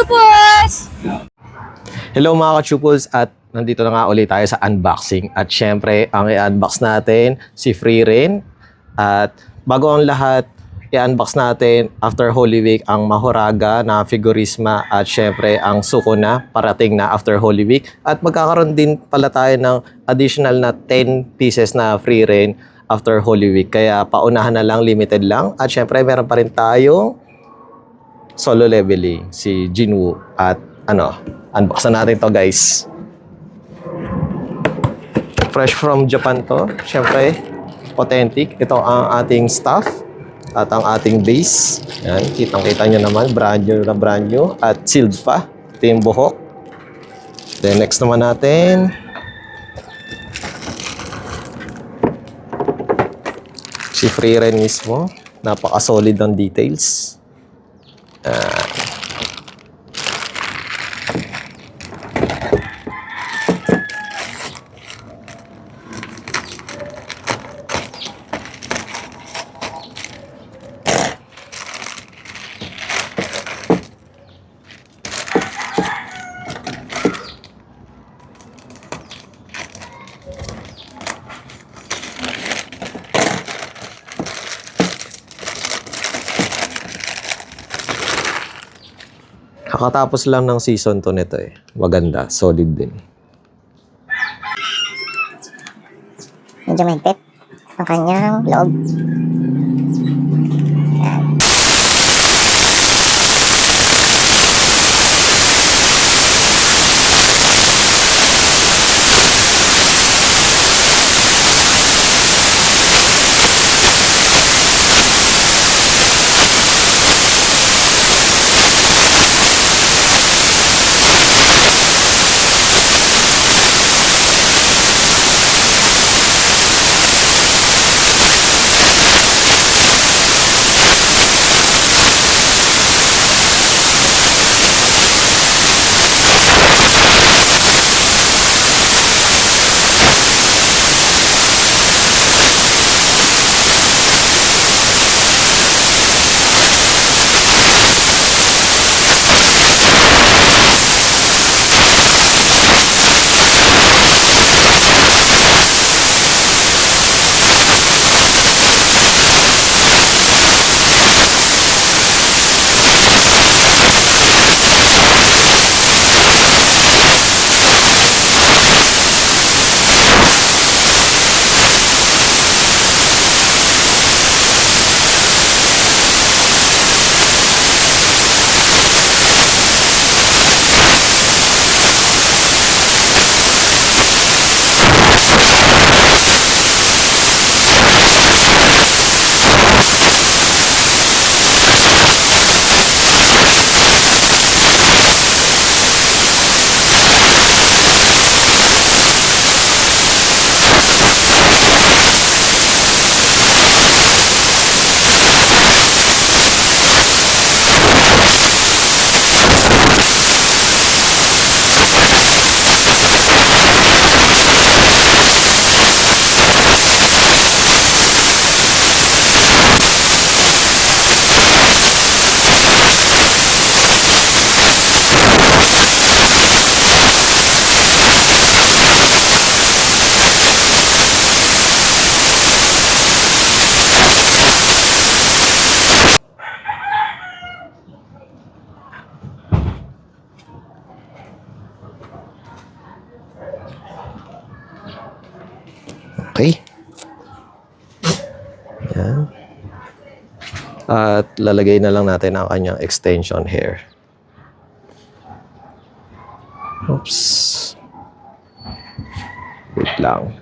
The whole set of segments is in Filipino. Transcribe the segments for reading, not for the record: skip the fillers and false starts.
ka-chupos! Hello mga ka-chupos, at nandito na nga ulit tayo sa unboxing. At syempre, ang i-unbox natin si Freerin. At bago ang lahat, i-unbox natin after Holy Week ang Mahoraga na Figurisma at syempre ang Sukuna parating na after Holy Week. At magkakaroon din pala tayo ng additional na 10 pieces na Freerin after Holy Week. Kaya paunahan na lang, limited lang. At syempre, meron pa rin tayong solo leveling, si Jinwoo. At unbox na natin to guys. Fresh from Japan to. Siyempre, authentic. Ito ang ating stuff at ang ating base. Yan, kitang-kita nyo naman. Brand new na brand new. At sealed pa. Ito yung buhok. Then next naman natin, si Freerin mismo. Napaka-solid ng details. Kakatapos lang ng season to nito eh. Maganda, solid din. Medyo mahigpit ang kanyang loob. Yan. Okay. Yan. At lalagay na lang natin ang kanyang extension hair. Oops. Wait lang.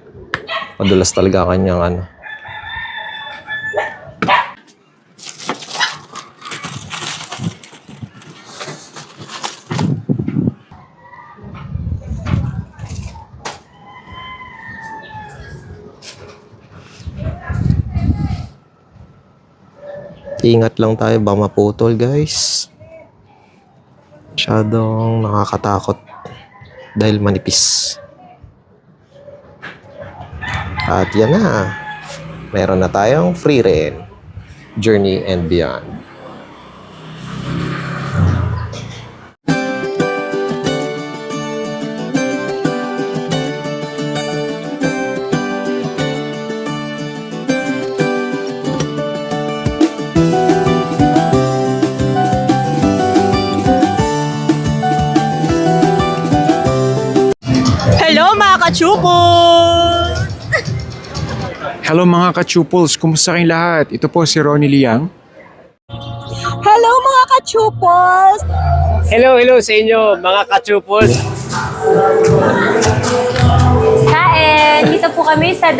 Madulas talaga kanyang Ingat lang tayo, baka maputol guys. Masyadong nakakatakot dahil manipis. At yan na. Meron na tayong Freerin Journey and Beyond. kachupol! Hello mga ka-chuples, kumusta kayong lahat? Ito po si Ronnie Liang. Hello mga kachupos! Hello sa inyo mga kachupol. Kain! Dito po kami sa